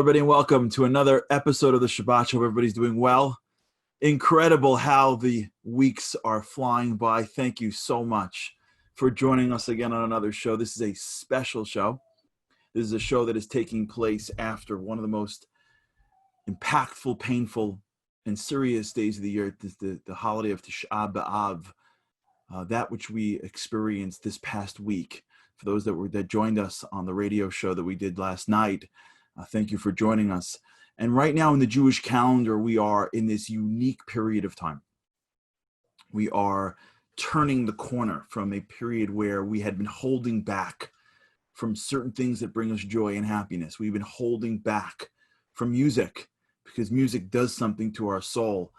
everybody, and welcome to another episode of the Shabbat Show. Hope everybody's doing well. Incredible how the weeks are flying by. Thank you so much for joining us again on another show. This is a special show. This is a show that is taking place after one of the most impactful, painful, and serious days of the year, the holiday of Tisha B'Av, that which we experienced this past week. For those that joined us on the radio show that we did last night, thank you for joining us. And right now in the Jewish calendar, we are in this unique period of time. We are turning the corner from a period where we had been holding back from certain things that bring us joy and happiness. We've been holding back from music because music does something to our soul.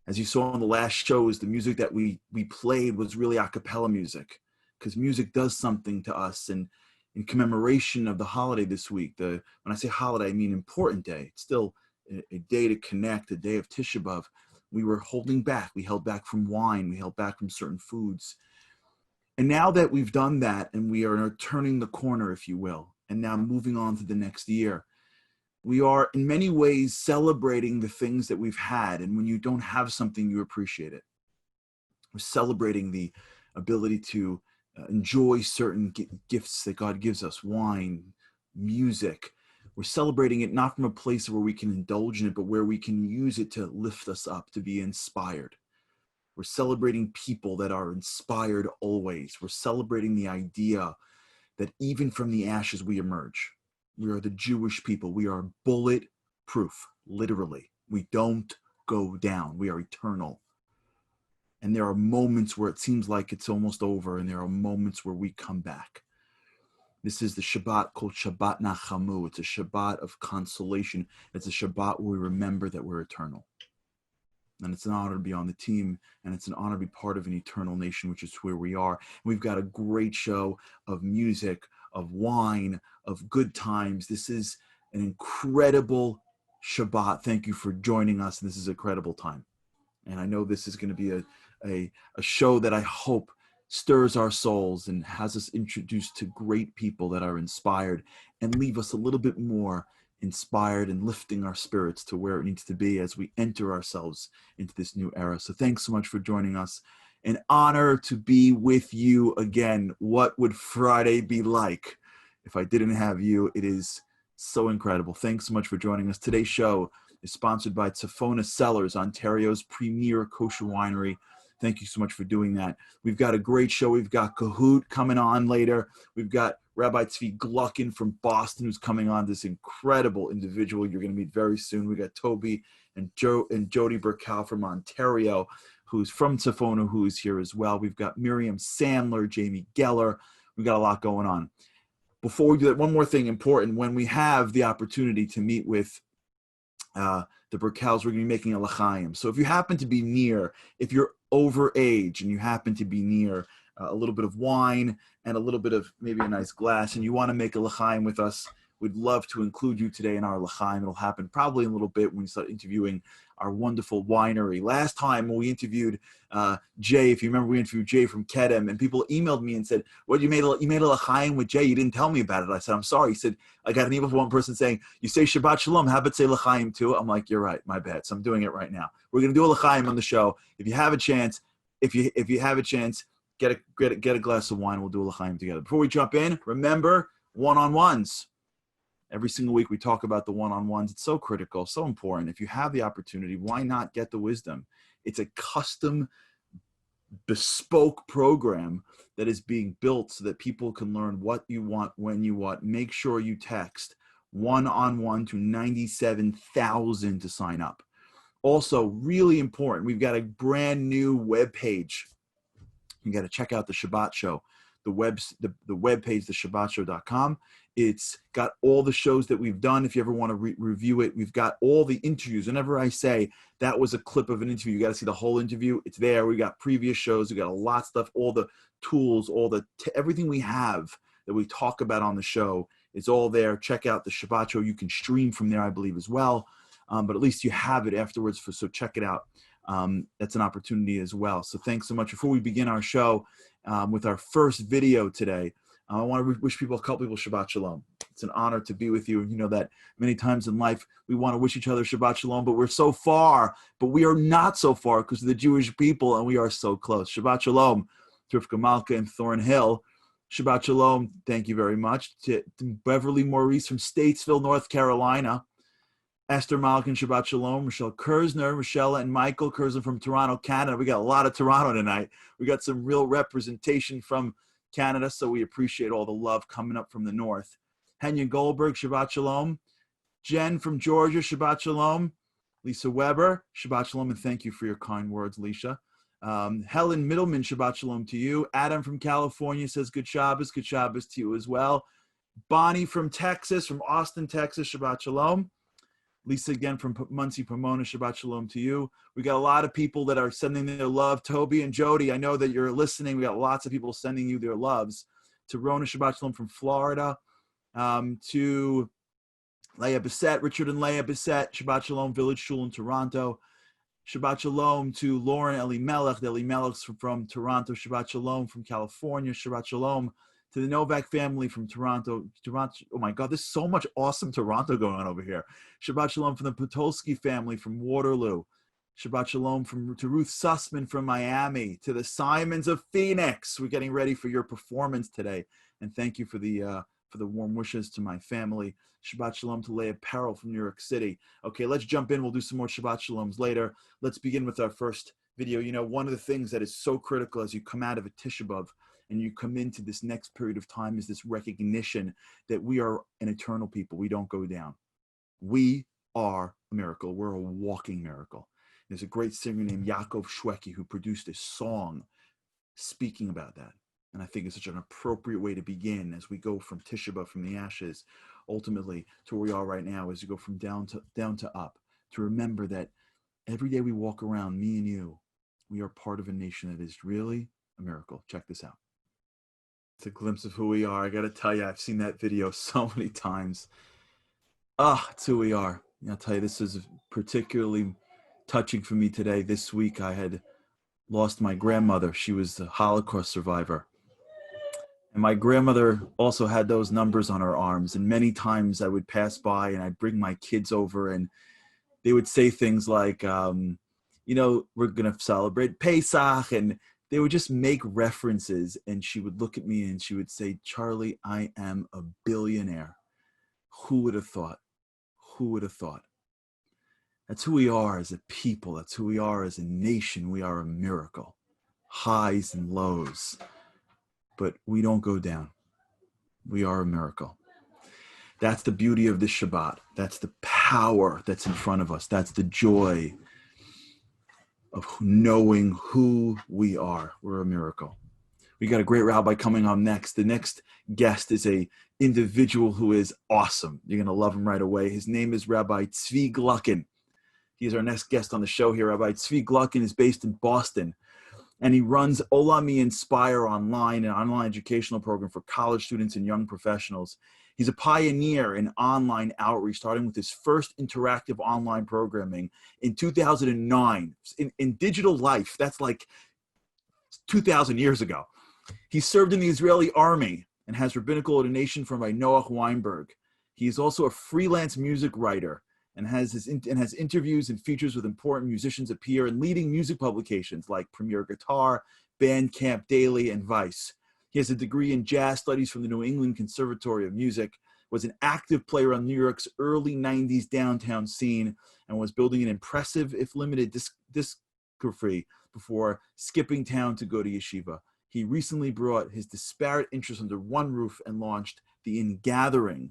As you saw in the last shows, the music that we played was really a cappella music because music does something to us. And in commemoration of the holiday this week, when I say holiday, I mean important day. It's still a day to connect, a day of Tisha B'Av. We were holding back. We held back from wine. We held back from certain foods. And now that we've done that and we are turning the corner, if you will, and now moving on to the next year, we are in many ways celebrating the things that we've had. And when you don't have something, you appreciate it. We're celebrating the ability to enjoy certain gifts that God gives us, wine, music. We're celebrating it not from a place where we can indulge in it, but where we can use it to lift us up, to be inspired. We're celebrating people that are inspired always. We're celebrating the idea that even from the ashes we emerge. We are the Jewish people. We are bulletproof, literally. We don't go down. We are eternal. And there are moments where it seems like it's almost over, and there are moments where we come back. This is the Shabbat called Shabbat Nachamu. It's a Shabbat of consolation. It's a Shabbat where we remember that we're eternal. And it's an honor to be on the team, and it's an honor to be part of an eternal nation, which is where we are. We've got a great show of music, of wine, of good times. This is an incredible Shabbat. Thank you for joining us. This is an incredible time. And I know this is going to be a show that I hope stirs our souls and has us introduced to great people that are inspired and leave us a little bit more inspired and lifting our spirits to where it needs to be as we enter ourselves into this new era. So thanks so much for joining us. An honor to be with you again. What would Friday be like if I didn't have you? It is so incredible. Thanks so much for joining us. Today's show is sponsored by Tzafona Cellars, Ontario's premier kosher winery. Thank you so much for doing that. We've got a great show. We've got Kahoot coming on later. We've got Rabbi Tzvi Gluckin from Boston who's coming on, this incredible individual you're going to meet very soon. We got Toby and Jody Burkow from Ontario, who's from Tzafona, who is here as well. We've got Miriam Sandler, Jamie Geller. We've got a lot going on. Before we do that, one more thing important. When we have the opportunity to meet with the Burkows, we're going to be making a l'chaim. So if you happen to be near, if you're over age and you happen to be near a little bit of wine and a little bit of maybe a nice glass and you want to make a l'chaim with us, we'd love to include you today in our l'chaim. It'll happen probably in a little bit when we start interviewing our wonderful winery. Last time when we interviewed Jay, if you remember, we interviewed Jay from Kedem, and people emailed me and said, "What, you made a l'chaim with Jay? You didn't tell me about it." I said, "I'm sorry." He said, "I got an email from one person saying, you say Shabbat Shalom, how about say l'chaim too?" I'm like, "You're right, my bad." So I'm doing it right now. We're going to do a l'chaim on the show. If you have a chance, get a glass of wine. We'll do a l'chaim together. Before we jump in, remember one-on-ones. Every single week we talk about the one-on-ones. It's so critical, so important. If you have the opportunity, why not get the wisdom? It's a custom, bespoke program that is being built so that people can learn what you want, when you want. Make sure you text one-on-one to 97,000 to sign up. Also, really important, we've got a brand new webpage. You got to check out the Shabbat Show. The webpage, theshabbatshow.com. It's got all the shows that we've done. If you ever want to review it, we've got all the interviews. Whenever I say that was a clip of an interview, you got to see the whole interview. It's there. We got previous shows. We got a lot of stuff, all the tools, everything we have that we talk about on the show is all there. Check out the Shabbat Show. You can stream from there, I believe, as well. But at least you have it afterwards. So check it out. That's an opportunity as well. So thanks so much. Before we begin our show with our first video today, I want to wish a couple people Shabbat Shalom. It's an honor to be with you. And you know that many times in life, we want to wish each other Shabbat Shalom, but we're so far, but we are not so far because of the Jewish people, and we are so close. Shabbat Shalom to Rivka Malka in Thornhill. Shabbat Shalom, thank you very much, to Beverly Maurice from Statesville, North Carolina. Esther Malkin, Shabbat Shalom. Michelle Kersner, Michelle and Michael Kersner from Toronto, Canada. We got a lot of Toronto tonight. We got some real representation from Canada, so we appreciate all the love coming up from the north. Henya Goldberg, Shabbat Shalom. Jen from Georgia, Shabbat Shalom. Lisa Weber, Shabbat Shalom, and thank you for your kind words, Lisha. Helen Middleman, Shabbat Shalom to you. Adam from California says good Shabbos to you as well. Bonnie from Texas, from Austin, Texas, Shabbat Shalom. Lisa again from Muncie, Pomona, Shabbat Shalom to you. We got a lot of people that are sending their love. Toby and Jody, I know that you're listening. We got lots of people sending you their loves. To Rona, Shabbat Shalom from Florida. To Leah Bissett, Richard and Leah Bissett, Shabbat Shalom, Village Shul in Toronto. Shabbat Shalom to Lauren Elimelech, the Elimelechs from Toronto. Shabbat Shalom from California. Shabbat Shalom to the Novak family from Toronto. Oh my God, there's so much awesome Toronto going on over here. Shabbat Shalom from the Potolsky family from Waterloo. Shabbat Shalom to Ruth Sussman from Miami. To the Simons of Phoenix. We're getting ready for your performance today. And thank you for the warm wishes to my family. Shabbat Shalom to Leah Perrell from New York City. Okay, let's jump in. We'll do some more Shabbat Shaloms later. Let's begin with our first video. You know, one of the things that is so critical as you come out of a Tisha B'Av and you come into this next period of time is this recognition that we are an eternal people. We don't go down. We are a miracle. We're a walking miracle. There's a great singer named Yaakov Shweki who produced a song speaking about that. And I think it's such an appropriate way to begin as we go from Tisha B'Av, from the ashes, ultimately to where we are right now, as you go from down to up, to remember that every day we walk around, me and you, we are part of a nation that is really a miracle. Check this out. It's a glimpse of who we are. I got to tell you, I've seen that video so many times. It's who we are. I'll tell you, this is particularly touching for me today. This week, I had lost my grandmother. She was a Holocaust survivor. And my grandmother also had those numbers on her arms. And many times I would pass by and I'd bring my kids over and they would say things like, you know, we're going to celebrate Pesach. And they would just make references. And she would look at me and she would say, Charlie, I am a billionaire. Who would have thought? Who would have thought? That's who we are as a people. That's who we are as a nation. We are a miracle. Highs and lows. But we don't go down. We are a miracle. That's the beauty of this Shabbat. That's the power that's in front of us. That's the joy of knowing who we are. We're a miracle. We got a great rabbi coming on next. The next guest is a individual who is awesome. You're going to love him right away. His name is Rabbi Tzvi Gluckin. He's our next guest on the show here. Rabbi Tzvi Gluckin is based in Boston, and he runs Olami Inspire Online, an online educational program for college students and young professionals. He's a pioneer in online outreach, starting with his first interactive online programming in 2009. In digital life, that's like 2,000 years ago. He served in the Israeli army and has rabbinical ordination from Rabbi Noach Weinberg. He is also a freelance music writer and has interviews and features with important musicians appear in leading music publications like Premier Guitar, Bandcamp Daily, and Vice. He has a degree in jazz studies from the New England Conservatory of Music, was an active player on New York's early 90s downtown scene, and was building an impressive, if limited, discography before skipping town to go to yeshiva. He recently brought his disparate interests under one roof and launched The Ingathering,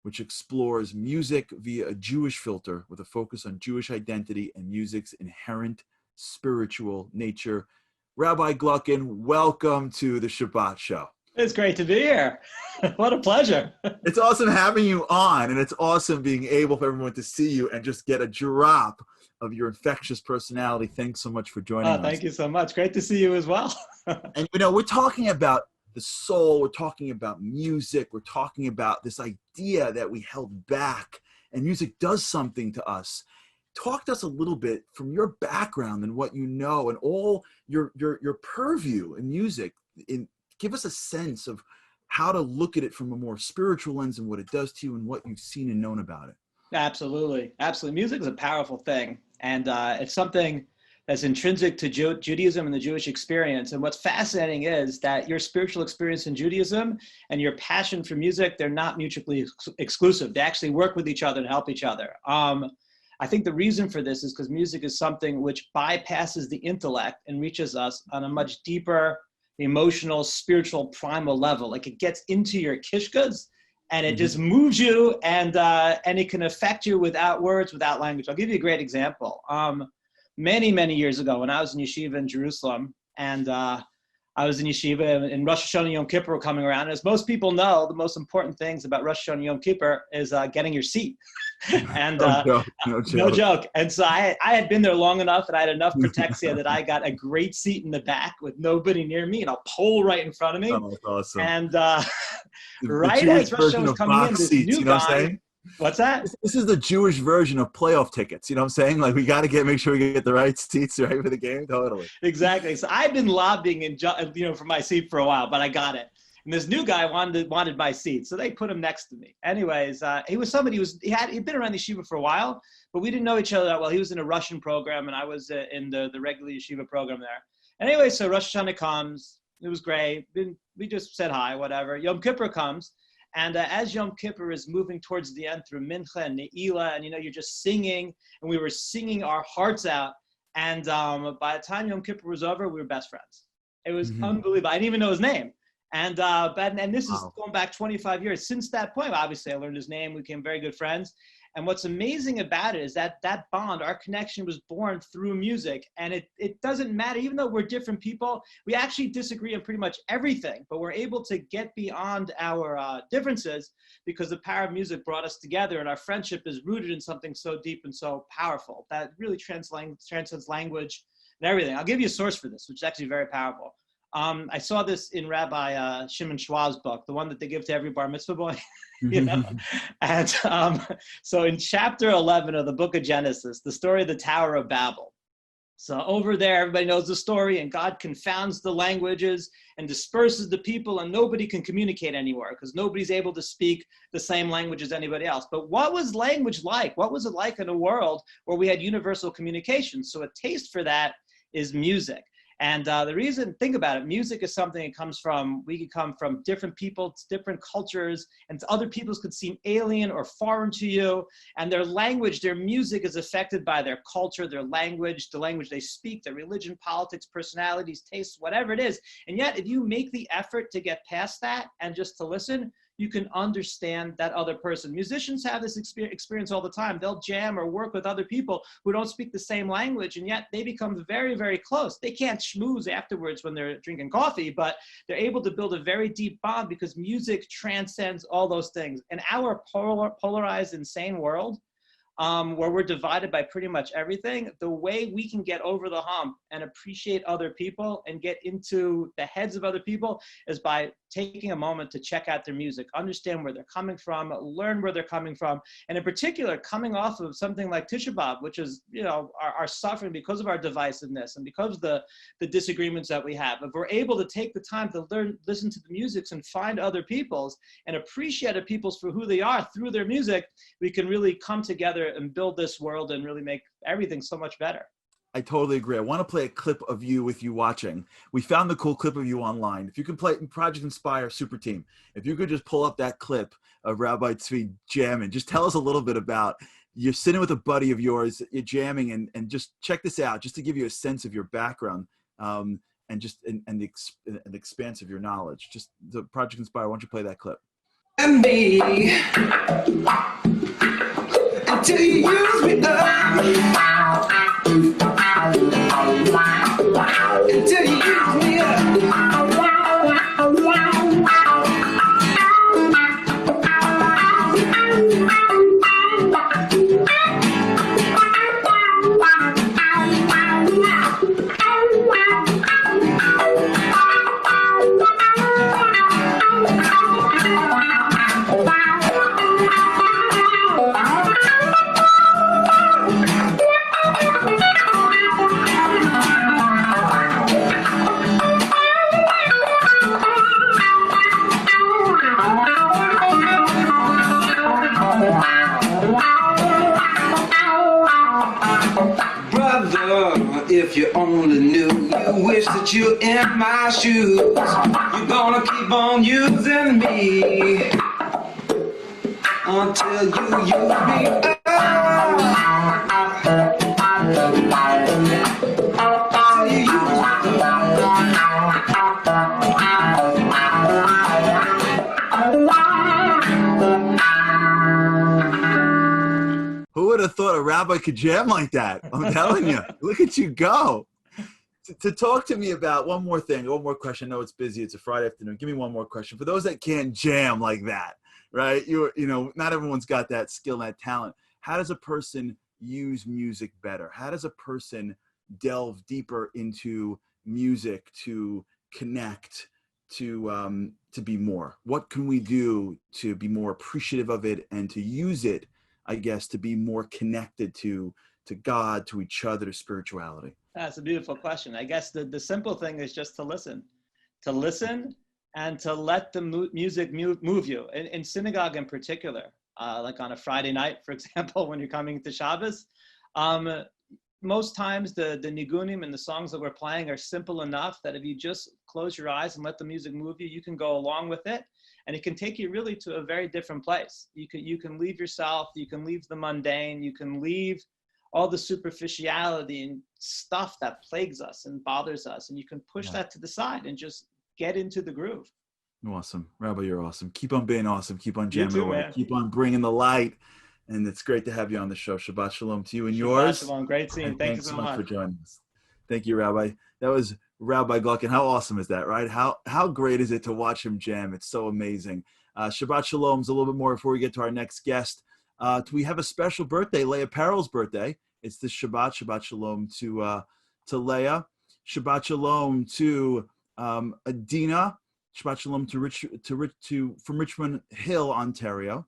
which explores music via a Jewish filter with a focus on Jewish identity and music's inherent spiritual nature. Rabbi Gluckin, welcome to the Shabbat Show. It's great to be here. What a pleasure. It's awesome having you on, and it's awesome being able for everyone to see you and just get a drop of your infectious personality. Thanks so much for joining us. Thank you so much. Great to see you as well. And, you know, we're talking about the soul, we're talking about music, we're talking about this idea that we held back, and music does something to us. Talk to us a little bit from your background and what you know and all your purview in music. Give us a sense of how to look at it from a more spiritual lens and what it does to you and what you've seen and known about it. Absolutely. Absolutely. Music is a powerful thing. And it's something that's intrinsic to Judaism and the Jewish experience. And what's fascinating is that your spiritual experience in Judaism and your passion for music, they're not mutually exclusive. They actually work with each other and help each other. I think the reason for this is because music is something which bypasses the intellect and reaches us on a much deeper, emotional, spiritual, primal level. Like it gets into your kishkas and it just moves you, and it can affect you without words, without language. I'll give you a great example. Many, many years ago when I was in yeshiva in Jerusalem, and I was in yeshiva and Rosh Hashanah and Yom Kippur were coming around. As most people know, the most important things about Rosh Hashanah and Yom Kippur is getting your seat. And no joke. And so I had been there long enough and I had enough protexia that I got a great seat in the back with nobody near me and a pole right in front of me. Oh, that's awesome. And right as Rosh Hashanah was coming in, this new guy. What's that? This is the Jewish version of playoff tickets. You know what I'm saying? Like we got to make sure we get the right seats right for the game. Totally. Exactly. So I've been lobbying for my seat for a while, but I got it. And this new guy wanted my seat, so they put him next to me. Anyways, he was somebody he'd been around the yeshiva for a while, but we didn't know each other that well. He was in a Russian program, and I was in the regular yeshiva program there. Anyway, so Rosh Hashanah comes. It was great. We just said hi, whatever. Yom Kippur comes. And as Yom Kippur is moving towards the end through Mincha and Ne'ilah, and you're just singing, and we were singing our hearts out. And by the time Yom Kippur was over, we were best friends. It was unbelievable. I didn't even know his name. And this is going back 25 years. Since that point, obviously, I learned his name. We became very good friends. And what's amazing about it is that bond, our connection was born through music. And it doesn't matter, even though we're different people, we actually disagree on pretty much everything, but we're able to get beyond our differences because the power of music brought us together, and our friendship is rooted in something so deep and so powerful that really transcends language and everything. I'll give you a source for this, which is actually very powerful. I saw this in Rabbi Shimon Schwab's book, the one that they give to every bar mitzvah boy, And so in chapter 11 of the book of Genesis, the story of the Tower of Babel. So over there, everybody knows the story, and God confounds the languages and disperses the people, and nobody can communicate anymore because nobody's able to speak the same language as anybody else. But what was language like? What was it like in a world where we had universal communication? So a taste for that is music. And the reason, think about it, music is something that comes from, we could come from different people, different cultures, and other peoples could seem alien or foreign to you. And their language, their music is affected by their culture, their language, the language they speak, their religion, politics, personalities, tastes, whatever it is. And yet, if you make the effort to get past that and just to listen, you can understand that other person. Musicians have this experience all the time. They'll jam or work with other people who don't speak the same language, and yet they become very, very close. They can't schmooze afterwards when they're drinking coffee, but they're able to build a very deep bond because music transcends all those things. In our polarized, insane world, where we're divided by pretty much everything, the way we can get over the hump and appreciate other people and get into the heads of other people is by taking a moment to check out their music, understand where they're coming from, learn where they're coming from, and in particular, coming off of something like Tisha B'Av, which is, you know, our suffering because of our divisiveness and because of the disagreements that we have. If we're able to take the time to learn, listen to the music and find other people's and appreciate other people's for who they are through their music, we can really come together and build this world and really make everything so much better. I totally agree. I want to play a clip of you with you watching. We found the cool clip of you online. If you can play Project Inspire Super Team, if you could just pull up that clip of Rabbi Tzvi jamming, just tell us a little bit about you're sitting with a buddy of yours, you're jamming, and just check this out, just to give you a sense of your background and just and the expanse of your knowledge. Just the Project Inspire. Why don't you play that clip? And me until you use me up. Until you use me up. put you in my shoes. You're gonna keep on using me until you use me up. Till you use me Who would have thought a rabbi could jam like that? I'm telling you, look at you go. To talk to me about one more thing, one more question. I know it's busy. It's a Friday afternoon. Give me one more question. For those that can't jam like that, right? You know, not everyone's got that skill, that talent. How does a person use music better? How does a person delve deeper into music to connect, to be more? What can we do to be more appreciative of it and to use it, I guess, to be more connected to God, to each other, to spirituality? That's a beautiful question. I guess the simple thing is just to listen and to let the music move you. In synagogue in particular, like on a Friday night, for example, when you're coming to Shabbos, most times the nigunim and the songs that we're playing are simple enough that if you just close your eyes and let the music move you, you can go along with it. And it can take you really to a very different place. You can leave yourself, you can leave the mundane, you can leave all the superficiality and stuff that plagues us and bothers us. And you can push that to the side and just get into the groove. Awesome. Rabbi, you're awesome. Keep on being awesome. Keep on jamming too, away. man. Keep on bringing the light. And it's great to have you on the show. Shabbat shalom to you and Shabbat yours. shalom. Great seeing. And Thank you thanks so so much much for joining us. Thank you, Rabbi. That was Rabbi Gluckin. How awesome is that, right? How great is it to watch him jam? It's so amazing. Shabbat shalom's a little bit more before we get to our next guest. We have a special birthday, Leah Parrell's birthday. It's this Shabbat. Shabbat shalom to Leah. Shabbat shalom to Adina. Shabbat shalom from Richmond Hill, Ontario.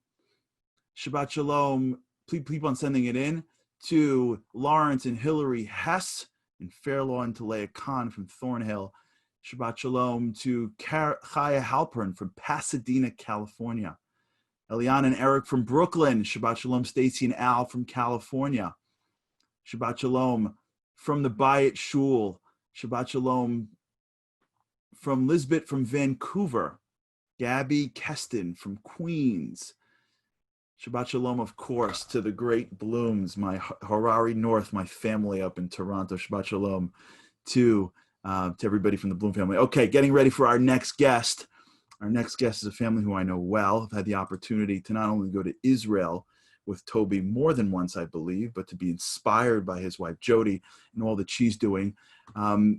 Shabbat shalom. Please keep on sending it in to Lawrence and Hillary Hess in Fairlawn, to Leah Khan from Thornhill. Shabbat shalom to Chaya Halpern from Pasadena, California. Eliana and Eric from Brooklyn. Shabbat shalom. Stacy and Al from California. Shabbat shalom from the Bayit Shul. Shabbat shalom from Lisbeth from Vancouver. Gabby Keston from Queens. Shabbat shalom, of course, to the great Blooms, my Harari North, my family up in Toronto. Shabbat shalom to everybody from the Bloom family. Okay, getting ready for our next guest. Our next guest is a family who I know well. I've had the opportunity to not only go to Israel with Toby more than once, I believe, but to be inspired by his wife, Jody, and all that she's doing.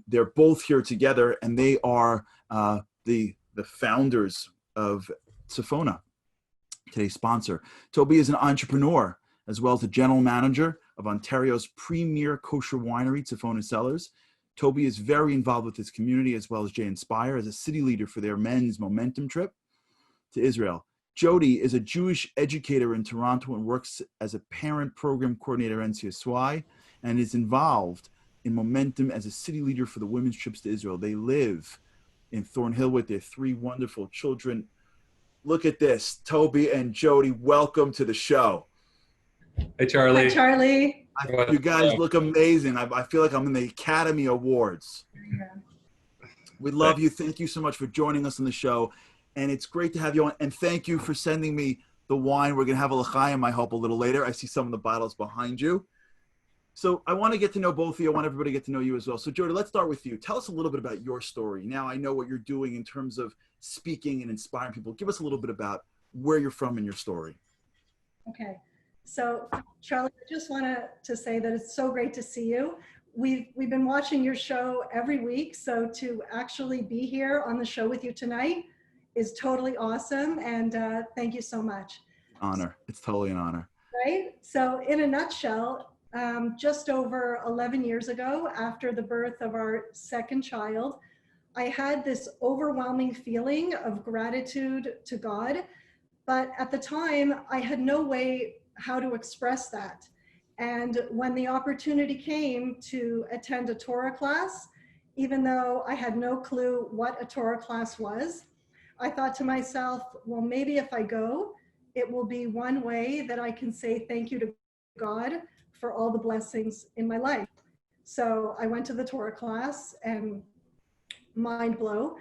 They're both here together, and they are the founders of Safona, today's sponsor. Toby is an entrepreneur, as well as the general manager of Ontario's premier kosher winery, Safona Cellars. Toby is very involved with his community, as well as Jay Inspire, as a city leader for their men's momentum trip to Israel. Jody is a Jewish educator in Toronto and works as a parent program coordinator at NCSY, and is involved in momentum as a city leader for the women's trips to Israel. They live in Thornhill with their 3 wonderful children. Look at this, Toby and Jody, welcome to the show. Hey, Charlie. Hi, Charlie. You guys look amazing. I feel like I'm in the Academy Awards. We love you. Thank you so much for joining us on the show. And it's great to have you on. And thank you for sending me the wine. We're going to have a l'chaim, I hope, a little later. I see some of the bottles behind you. So I want to get to know both of you. I want everybody to get to know you as well. So Jody, let's start with you. Tell us a little bit about your story. Now I know what you're doing in terms of speaking and inspiring people. Give us a little bit about where you're from and your story. Okay. So Charlie, I just want to say that it's so great to see you. We've been watching your show every week. So to actually be here on the show with you tonight is totally awesome. And thank you so much. Honor. It's totally an honor. Right? So in a nutshell, just over 11 years ago, after the birth of our second child, I had this overwhelming feeling of gratitude to God. But at the time, I had no way how to express that. And when the opportunity came to attend a Torah class, even though I had no clue what a Torah class was, I thought to myself, well, maybe if I go, it will be one way that I can say thank you to God for all the blessings in my life. So I went to the Torah class, and mind blow.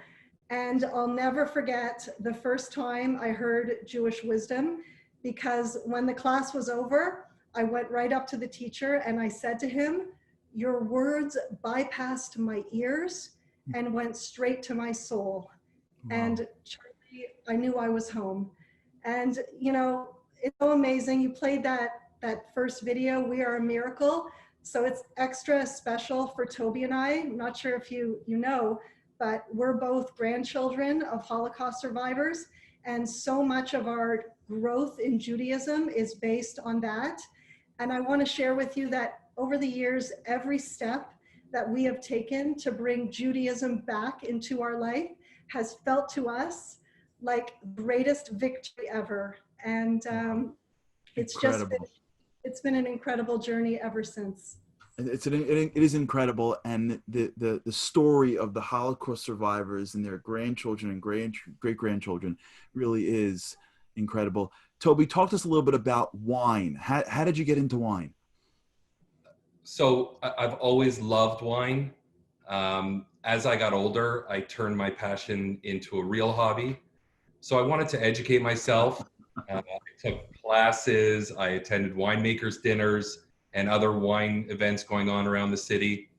And I'll never forget the first time I heard Jewish wisdom, because when the class was over, I went right up to the teacher and I said to him, "Your words bypassed my ears and went straight to my soul." Wow. And Charlie, I knew I was home. And you know, it's so amazing. You played that first video, "We Are a Miracle." So it's extra special for Toby and I. I'm not sure if you know, but we're both grandchildren of Holocaust survivors. And so much of our growth in Judaism is based on that. And I want to share with you that over the years, every step that we have taken to bring Judaism back into our life has felt to us like greatest victory ever. And it's been an incredible journey ever since. It is incredible, and the story of the Holocaust survivors and their grandchildren and great grandchildren really is incredible. Toby, talk to us a little bit about wine. How did you get into wine? So I've always loved wine. As I got older, I turned my passion into a real hobby. So I wanted to educate myself. I took classes, I attended winemakers dinners and other wine events going on around the city.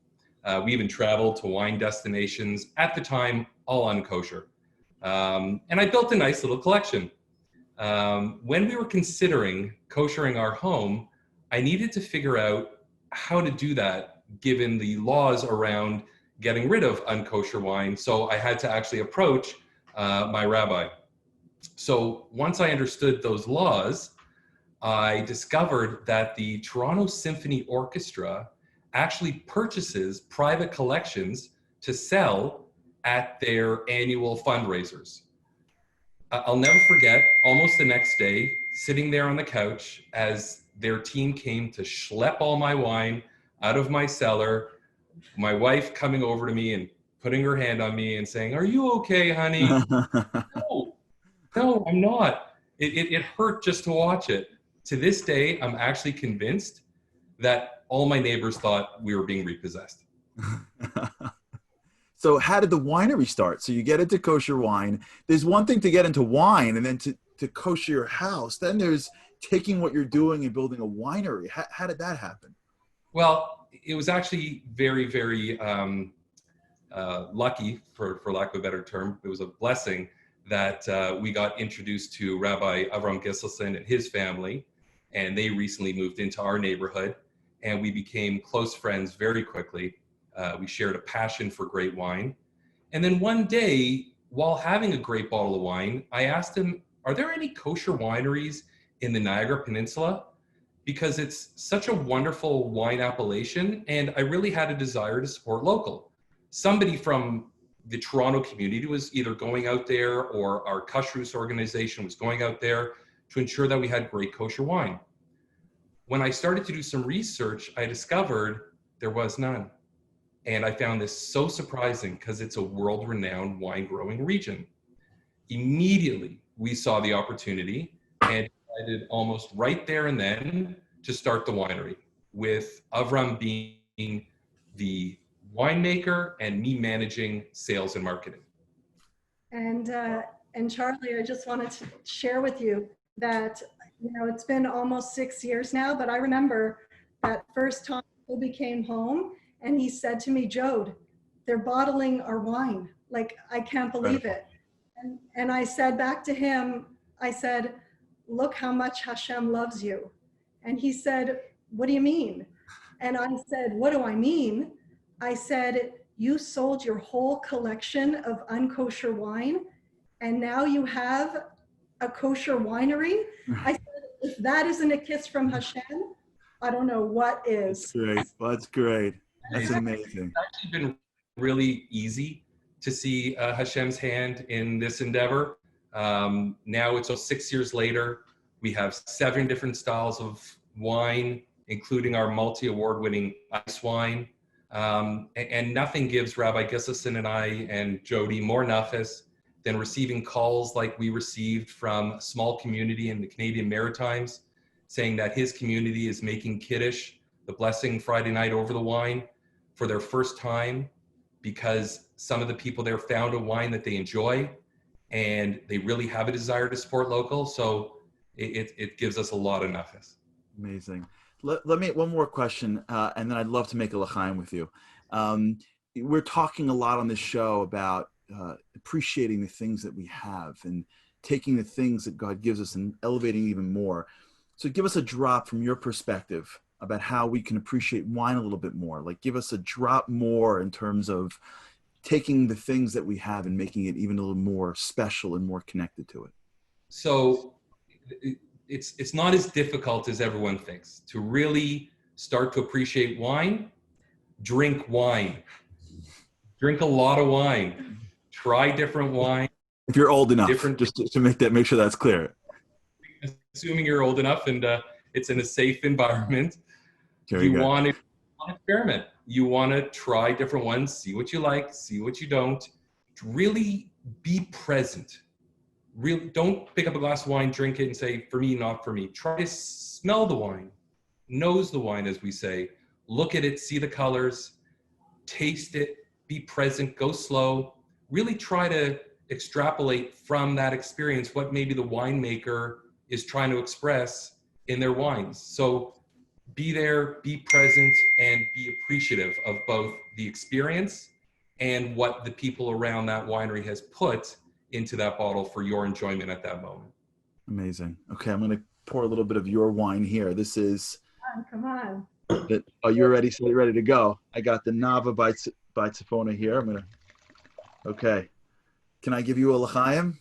We even traveled to wine destinations, at the time, all unkosher. And I built a nice little collection. When we were considering koshering our home, I needed to figure out how to do that given the laws around getting rid of unkosher wine. So I had to actually approach my rabbi. So once I understood those laws, I discovered that the Toronto Symphony Orchestra actually purchases private collections to sell at their annual fundraisers. I'll never forget, almost the next day, sitting there on the couch as their team came to schlep all my wine out of my cellar, my wife coming over to me and putting her hand on me and saying, "Are you okay, honey?" No, I'm not. It hurt just to watch it. To this day, I'm actually convinced that all my neighbors thought we were being repossessed. So how did the winery start? So you get into kosher wine. There's one thing to get into wine and then to kosher your house. Then there's taking what you're doing and building a winery. How did that happen? Well, it was actually very, very lucky, for lack of a better term. It was a blessing that we got introduced to Rabbi Avram Gisselson and his family, and they recently moved into our neighborhood, and we became close friends very quickly. We shared a passion for great wine. And then one day, while having a great bottle of wine, I asked him, "Are there any kosher wineries in the Niagara Peninsula?" Because it's such a wonderful wine appellation, and I really had a desire to support local. Somebody from the Toronto community was either going out there, or our Kashrus organization was going out there to ensure that we had great kosher wine. When I started to do some research, I discovered there was none. And I found this so surprising because it's a world-renowned wine growing region. Immediately, we saw the opportunity and decided almost right there and then to start the winery, with Avram being the winemaker and me managing sales and marketing. And Charlie, I just wanted to share with you that, you know, it's been almost 6 years now, but I remember that first time Toby came home and he said to me, "Jode, they're bottling our wine. Like, I can't believe it." And I said back to him, I said, "Look how much Hashem loves you." And he said, "What do you mean?" And I said, "What do I mean?" I said, "You sold your whole collection of unkosher wine, and now you have a kosher winery." I said, "If that isn't a kiss from Hashem, I don't know what is." That's great. That's great. That's amazing. It's actually been really easy to see Hashem's hand in this endeavor. Now it's 6 years later. We have 7 different styles of wine, including our multi-award-winning ice wine. And nothing gives Rabbi Gisselson and I and Jody more nafis than receiving calls like we received from a small community in the Canadian Maritimes, saying that his community is making Kiddush, the blessing Friday night over the wine, for their first time because some of the people there found a wine that they enjoy and they really have a desire to support local. So it gives us a lot of nafis. Amazing. Let me, one more question, and then I'd love to make a l'chaim with you. We're talking a lot on this show about appreciating the things that we have and taking the things that God gives us and elevating even more. So give us a drop from your perspective about how we can appreciate wine a little bit more. Like, give us a drop more in terms of taking the things that we have and making it even a little more special and more connected to it. So it's not as difficult as everyone thinks. To really start to appreciate wine, drink wine. Drink a lot of wine. Try different wine. If you're old enough, just to make sure that's clear. Assuming you're old enough and it's in a safe environment, you want to experiment. You want to try different ones, see what you like, see what you don't. Really be present. Really, don't pick up a glass of wine, drink it, and say, for me, not for me. Try to smell the wine, nose the wine, as we say. Look at it, see the colors, taste it, be present, go slow. Really try to extrapolate from that experience what maybe the winemaker is trying to express in their wines. So be there, be present, and be appreciative of both the experience and what the people around that winery has put into that bottle for your enjoyment at that moment. Amazing. Okay, I'm going to pour a little bit of your wine here. This is... Come on. Oh, you're ready? So you're ready to go. I got the Nava by Tzifona here. I'm going to... Okay. Can I give you a l'chaim?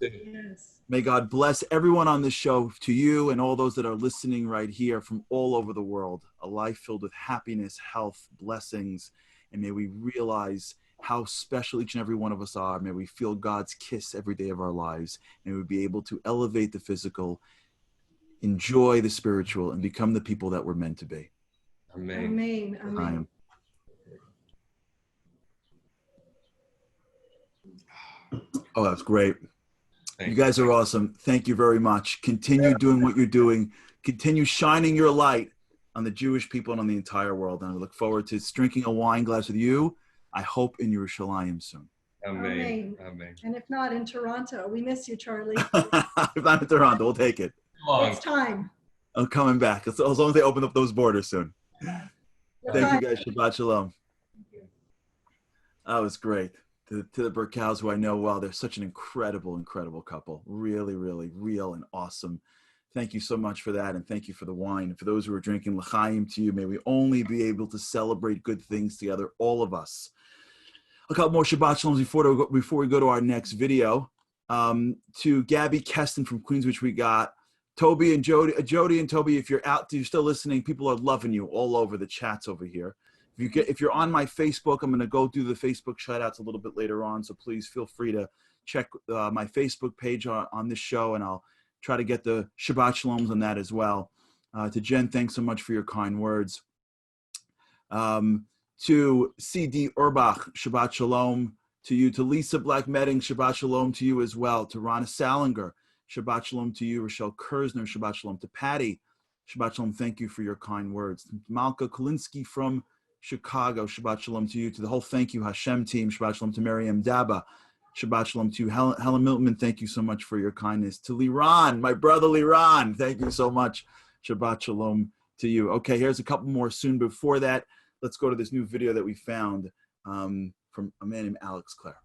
Yes. May God bless everyone on this show, to you and all those that are listening right here from all over the world. A life filled with happiness, health, blessings, and may we realize how special each and every one of us are. May we feel God's kiss every day of our lives. May we be able to elevate the physical, enjoy the spiritual, and become the people that we're meant to be. Amen. Amen. Amen. Oh, that's great. You guys are awesome. Thank you very much. Continue doing what you're doing. Continue shining your light on the Jewish people and on the entire world. And I look forward to drinking a wine glass with you, I hope in Yerushalayim soon. Amen. Amen. And if not, in Toronto. We miss you, Charlie. If I'm in Toronto, we'll take it. It's time. I'm coming back. As long as they open up those borders soon. Thank you guys. Shabbat Shalom. That was great. To the Burkows, who I know well, they're such an incredible, incredible couple. Really, really real and awesome. Thank you so much for that, and thank you for the wine. And for those who are drinking, l'chaim to you. May we only be able to celebrate good things together, all of us. A couple more Shabbat Shaloms before we go to our next video. To Gabby Keston from Queenswich, we got Toby and Jody and Toby. If you're still listening, people are loving you all over the chats over here. If you're on my Facebook, I'm going to go do the Facebook shout-outs a little bit later on, so please feel free to check my Facebook page on this show, and I'll try to get the Shabbat Shaloms on that as well. To Jen, thanks so much for your kind words. To C.D. Urbach, Shabbat Shalom to you. To Lisa Black-Medding, Shabbat Shalom to you as well. To Rana Salinger, Shabbat Shalom to you. Rochelle Kersner, Shabbat Shalom. To Patty, Shabbat Shalom, thank you for your kind words. To Malka Kolinsky from Chicago, Shabbat Shalom to you. To the whole Thank You Hashem team, Shabbat Shalom. To Miriam Daba, Shabbat Shalom to you. Helen Miltman, thank you so much for your kindness. To Liran, my brother Liran, thank you so much. Shabbat Shalom to you. Okay, here's a couple more soon. Before that, let's go to this new video that we found from a man named Alex Clare.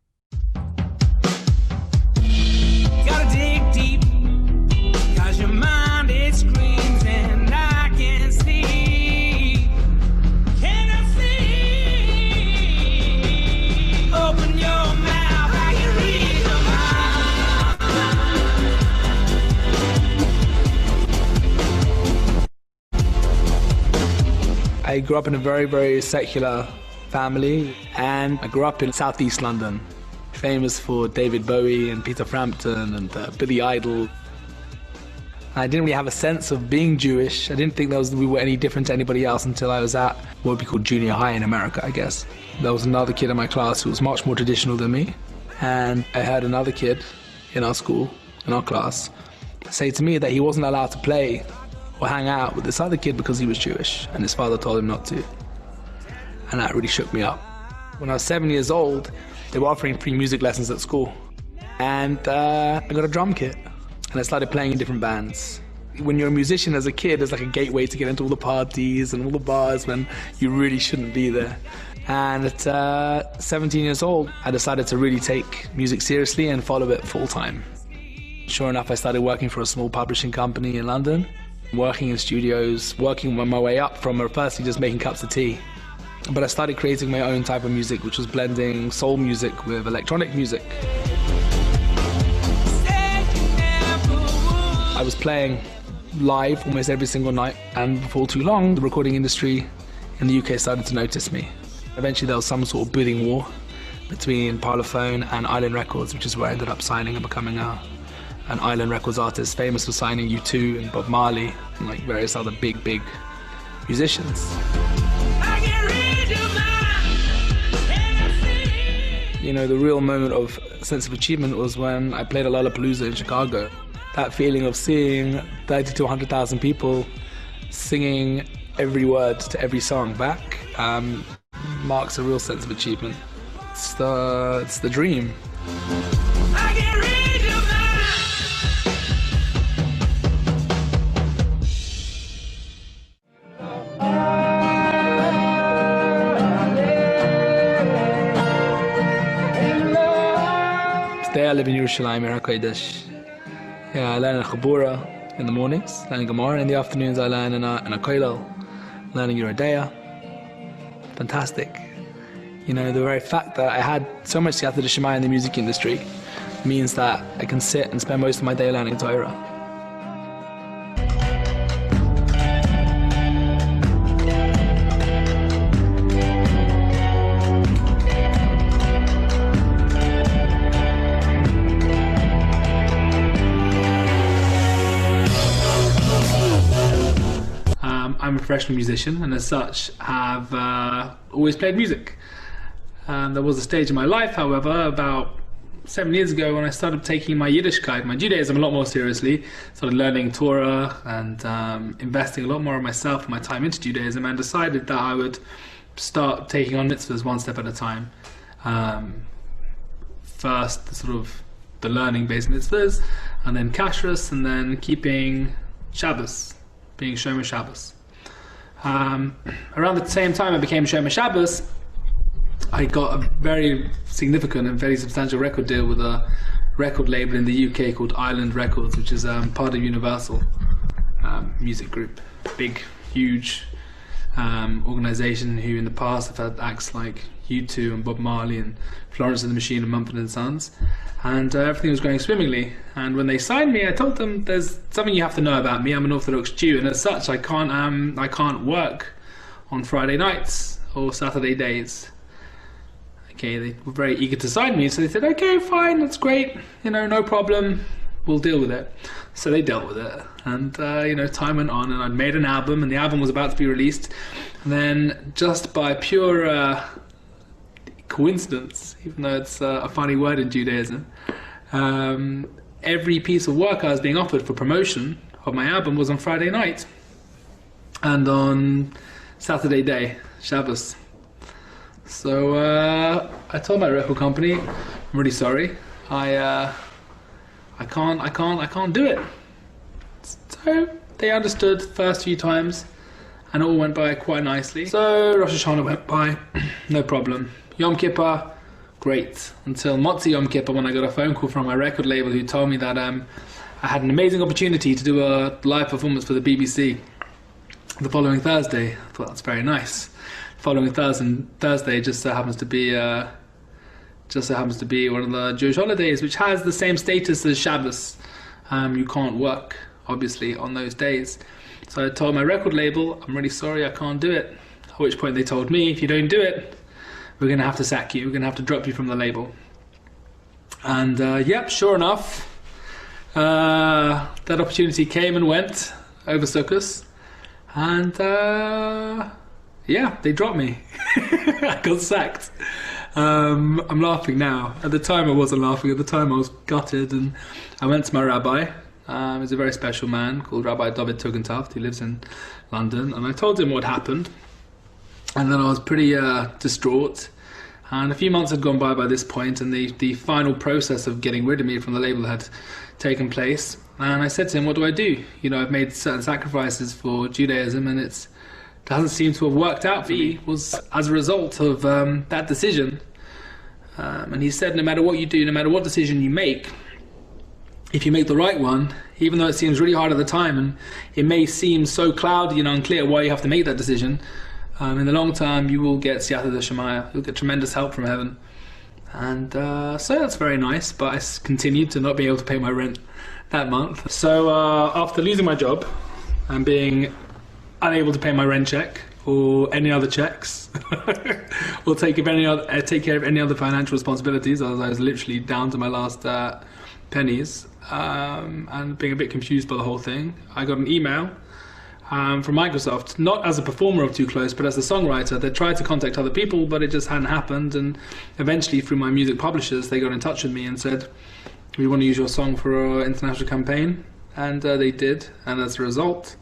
Gotta dig deep, 'cause your mind, it screams and I can see. Open your mouth, I can read your mind. I grew up in a very, very secular family, and I grew up in Southeast London, famous for David Bowie and Peter Frampton and Billy Idol. I didn't really have a sense of being Jewish. I didn't think we were any different to anybody else until I was at what would be called junior high in America, I guess. There was another kid in my class who was much more traditional than me, and I heard another kid in our school, in our class, say to me that he wasn't allowed to play or hang out with this other kid because he was Jewish, and his father told him not to. And that really shook me up. When I was 7 years old, they were offering free music lessons at school. And I got a drum kit and I started playing in different bands. When you're a musician as a kid, it's like a gateway to get into all the parties and all the bars when you really shouldn't be there. And at 17 years old, I decided to really take music seriously and follow it full time. Sure enough, I started working for a small publishing company in London, working in studios, working my way up from firstly just making cups of tea. But I started creating my own type of music, which was blending soul music with electronic music. I was playing live almost every single night, and before too long, the recording industry in the UK started to notice me. Eventually there was some sort of bidding war between Parlophone and Island Records, which is where I ended up signing and becoming an Island Records artist, famous for signing U2 and Bob Marley and like various other big musicians. You know, the real moment of sense of achievement was when I played a Lollapalooza in Chicago. That feeling of seeing 30 to 100,000 people singing every word to every song back marks a real sense of achievement. It's the dream. Today I live in Yerushalayim, Yer HaKodesh. Yeah, I learn in Chabura in the mornings, learning Gemara. In the afternoons I learn in a kollel, learning Yeridea. Fantastic. You know, the very fact that I had so much Siyata D'Shemaya in the music industry means that I can sit and spend most of my day learning Torah. I'm a professional musician and as such have always played music. There was a stage in my life, however, about 7 years ago when I started taking my Yiddishkeit, my Judaism, a lot more seriously, started learning Torah and investing a lot more of myself and my time into Judaism, and decided that I would start taking on mitzvahs one step at a time. First, the learning-based mitzvahs, and then kashrus, and then keeping Shabbos, being Shomer Shabbos. Around the same time I became Shomer Shabbos, I got a very significant and very substantial record deal with a record label in the UK called Island Records, which is part of Universal Music Group. Big, huge organisation who in the past have had acts like U2 and Bob Marley and Florence and the Machine and Mumford & Sons, and everything was going swimmingly. And when they signed me, I told them, there's something you have to know about me. I'm an Orthodox Jew, and as such I can't work on Friday nights or Saturday days. Okay, they were very eager to sign me, so they said, okay, fine, that's great, you know, no problem, we'll deal with it. So they dealt with it, and you know, time went on, and I'd made an album, and the album was about to be released, and then just by pure coincidence, even though it's a funny word in Judaism, every piece of work I was being offered for promotion of my album was on Friday night, and on Saturday day, Shabbos. So I told my record company, I'm really sorry, I can't do it. So they understood the first few times, and it all went by quite nicely. So Rosh Hashanah went by, no problem. Yom Kippur, great. Until Motzi Yom Kippur, when I got a phone call from my record label who told me that I had an amazing opportunity to do a live performance for the BBC the following Thursday. I thought that's very nice. Following Thursday just so happens to be one of the Jewish holidays, which has the same status as Shabbos. You can't work, obviously, on those days. So I told my record label, I'm really sorry, I can't do it. At which point they told me, if you don't do it, we're going to have to sack you. We're going to have to drop you from the label. And yep, sure enough, that opportunity came and went over Sukkot, and yeah, they dropped me. I got sacked. I'm laughing now. At the time I wasn't laughing. At the time I was gutted, and I went to my rabbi. He's a very special man called Rabbi David Tugendhaft. He lives in London, and I told him what happened. And then I was pretty distraught, And a few months had gone by this point, and the final process of getting rid of me from the label had taken place. And I said to him, what do I do? You know, I've made certain sacrifices for Judaism, and it doesn't seem to have worked out for me. It was as a result of that decision. And he said, no matter what you do, no matter what decision you make, if you make the right one, even though it seems really hard at the time, and it may seem so cloudy and unclear why you have to make that decision, in the long term, you will get siyata d'shemaya. You'll get tremendous help from heaven. And so that's very nice, but I continued to not be able to pay my rent that month. So after losing my job and being unable to pay my rent check or any other checks, or take care of any other financial responsibilities, as I was literally down to my last pennies, and being a bit confused by the whole thing, I got an email from Microsoft, not as a performer of Too Close, but as a songwriter. They tried to contact other people, but it just hadn't happened. And eventually, through my music publishers, they got in touch with me and said, we want to use your song for our international campaign. And they did. And as a result,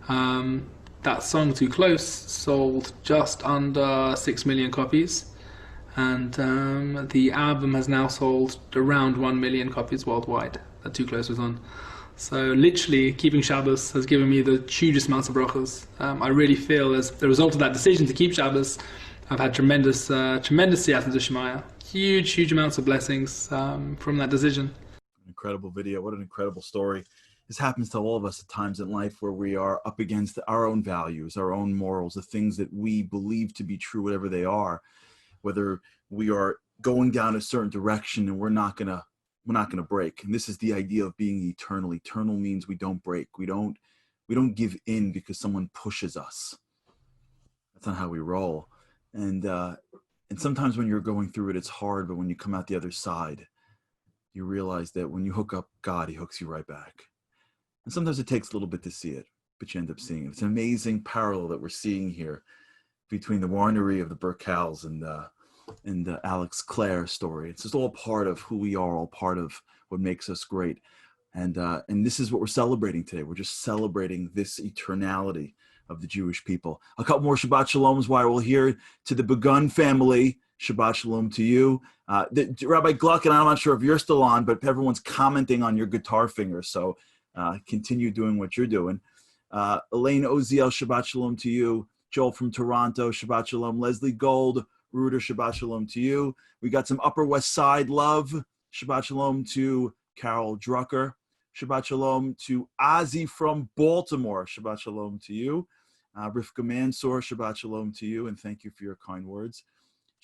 that song, Too Close, sold just under 6 million copies. And the album has now sold around 1 million copies worldwide that Too Close was on. So literally, keeping Shabbos has given me the hugest amounts of brachos. I really feel as the result of that decision to keep Shabbos, I've had tremendous siyata d'shemaya, huge amounts of blessings from that decision. Incredible video. What an incredible story. This happens to all of us at times in life where we are up against our own values, our own morals, the things that we believe to be true, whatever they are, whether we are going down a certain direction and we're not gonna break. And this is the idea of being eternal. Eternal means we don't break. We don't give in because someone pushes us. That's not how we roll. And sometimes when you're going through it, it's hard, but when you come out the other side, you realize that when you hook up God, he hooks you right back. And sometimes it takes a little bit to see it, but you end up seeing it. It's an amazing parallel that we're seeing here between the winery of the Burkals and the Alex Clare story. It's just all part of who we are, all part of what makes us great. And this is what we're celebrating today. We're just celebrating this eternality of the Jewish people. A couple more Shabbat Shaloms while we're here to the Begun family. Shabbat Shalom to you. Rabbi Gluck, and I'm not sure if you're still on, but everyone's commenting on your guitar fingers. So continue doing what you're doing. Elaine Oziel, Shabbat Shalom to you. Joel from Toronto, Shabbat Shalom. Leslie Gold, Ruder, Shabbat Shalom to you. We got some Upper West Side love. Shabbat Shalom to Carol Drucker. Shabbat Shalom to Ozzy from Baltimore. Shabbat Shalom to you. Rivka Mansour, Shabbat Shalom to you, and thank you for your kind words.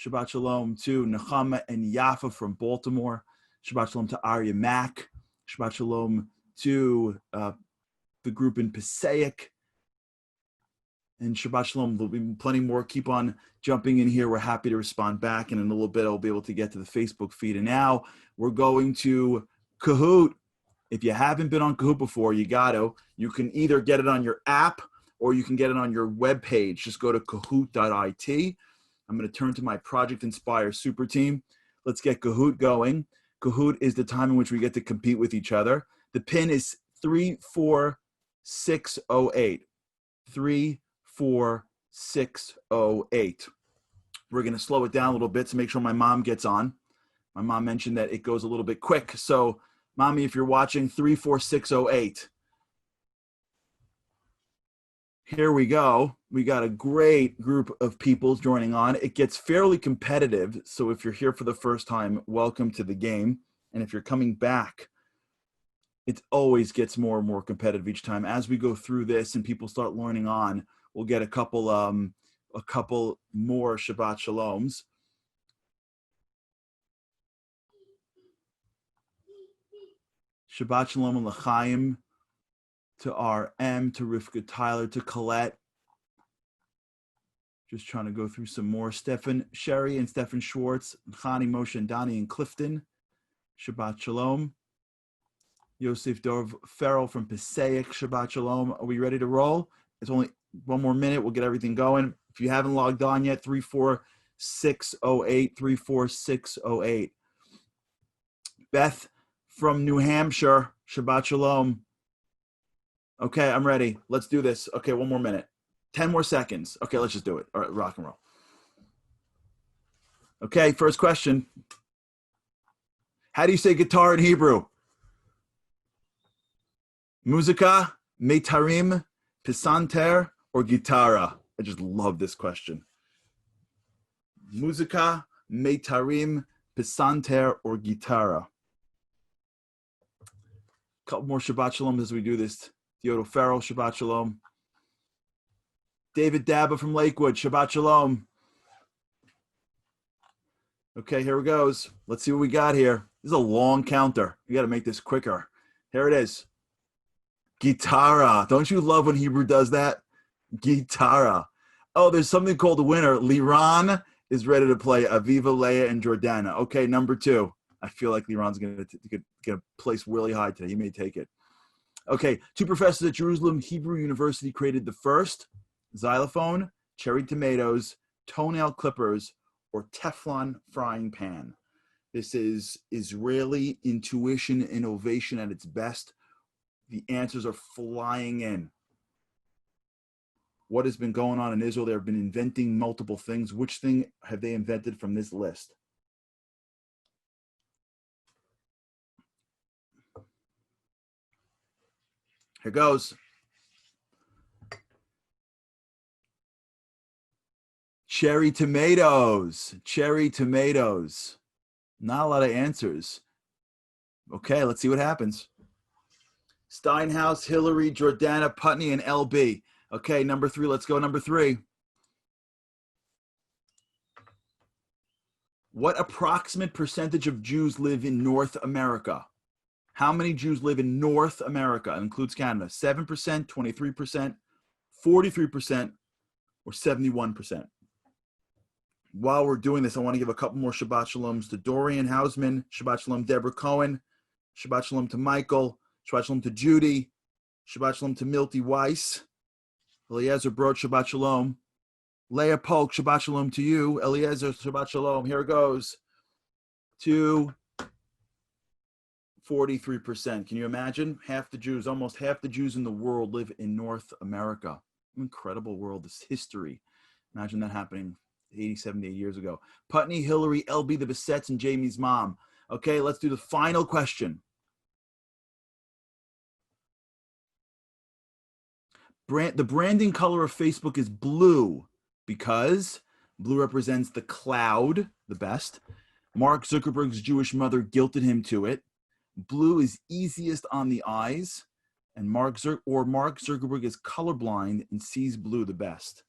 Shabbat Shalom to Nechama and Yafa from Baltimore. Shabbat Shalom to Arya Mack. Shabbat Shalom to the group in Passaic. And Shabbat Shalom, there'll be plenty more. Keep on jumping in here. We're happy to respond back. And in a little bit, I'll be able to get to the Facebook feed. And now we're going to Kahoot. If you haven't been on Kahoot before, you got to. You can either get it on your app or you can get it on your webpage. Just go to kahoot.it. I'm going to turn to my Project Inspire Super Team. Let's get Kahoot going. Kahoot is the time in which we get to compete with each other. The pin is 34608. 34608. We're going to slow it down a little bit to make sure my mom gets on. My mom mentioned that it goes a little bit quick. So, Mommy, if you're watching, 34608. Here we go. We got a great group of people joining on. It gets fairly competitive. So if you're here for the first time, welcome to the game. And if you're coming back, it always gets more and more competitive each time. As we go through this and people start learning on, we'll get a couple more Shabbat Shaloms. Shabbat Shalom and L'chaim to RM, to Rivka Tyler, to Colette. Just trying to go through some more. Stefan Sherry and Stefan Schwartz, Chani, Moshe, and Donnie, and Clifton. Shabbat Shalom. Yosef Dov Farrell from Passaic. Shabbat Shalom. Are we ready to roll? It's only one more minute. We'll get everything going. If you haven't logged on yet, 34608, 34608. Beth from New Hampshire. Shabbat Shalom. Okay, I'm ready. Let's do this. Okay, one more minute. 10 more seconds. Okay, let's just do it. All right, rock and roll. Okay, first question. How do you say guitar in Hebrew? Muzika, metarim, pisanter, or guitarra? I just love this question. Muzika, metarim, pisanter, or guitarra? A couple more Shabbat Shalom as we do this. Theodore Farrell, Shabbat Shalom. David Daba from Lakewood, Shabbat Shalom. Okay, here it goes. Let's see what we got here. This is a long counter. You got to make this quicker. Here it is. Guitarra. Don't you love when Hebrew does that? Guitarra. Oh, there's something called the winner. Liran is ready to play Aviva, Leah, and Jordana. Okay, number 2. I feel like Liran's going to place really high today. He may take it. Okay, 2 professors at Jerusalem Hebrew University created the first xylophone, cherry tomatoes, toenail clippers, or Teflon frying pan. This is Israeli intuition, innovation at its best. The answers are flying in. What has been going on in Israel? They've been inventing multiple things. Which thing have they invented from this list? Here goes. Cherry tomatoes. Cherry tomatoes. Not a lot of answers. Okay, let's see what happens. Steinhaus, Hillary, Jordana, Putney, and LB. Okay, number 3. Let's go number 3. What approximate percentage of Jews live in North America? How many Jews live in North America? It includes Canada. 7%, 23%, 43%, or 71%. While we're doing this, I want to give a couple more Shabbat Shaloms to Dorian Hausman, Shabbat Shalom Deborah Cohen, Shabbat Shalom to Michael, Shabbat Shalom to Judy, Shabbat Shalom to Milty Weiss, Eliezer Brod, Shabbat Shalom, Leah Polk, Shabbat Shalom to you, Eliezer, Shabbat Shalom. Here it goes. To 43%. Can you imagine? Almost half the Jews in the world live in North America. Incredible world, this history. Imagine that happening 80, 70 years ago. Putney, Hillary, LB, the Bissettes, and Jamie's mom. Okay, let's do the final question. The branding color of Facebook is blue because blue represents the cloud, the best. Mark Zuckerberg's Jewish mother guilted him to it. Blue is easiest on the eyes, and Mark Zuckerberg is colorblind and sees blue the best.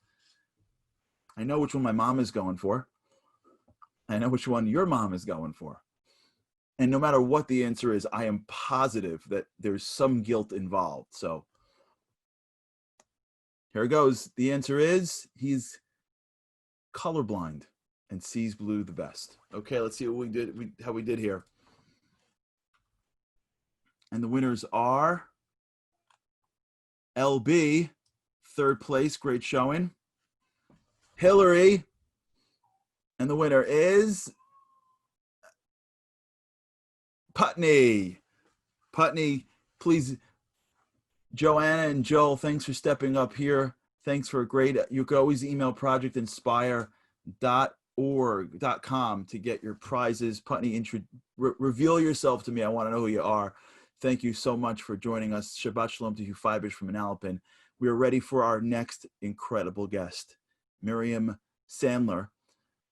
I know which one my mom is going for. I know which one your mom is going for. And no matter what the answer is, I am positive that there's some guilt involved. So here it goes. The answer is he's colorblind and sees blue the best. Okay, let's see what how we did here. And the winners are LB, 3rd place, great showing. Hillary, and the winner is Putney. Putney, please, Joanna and Joel, thanks for stepping up here. Thanks for a great, you could always email projectinspire.org.com to get your prizes. Putney, reveal yourself to me. I want to know who you are. Thank you so much for joining us. Shabbat Shalom to you, Fibish from Manalapan. We are ready for our next incredible guest, Miriam Sandler.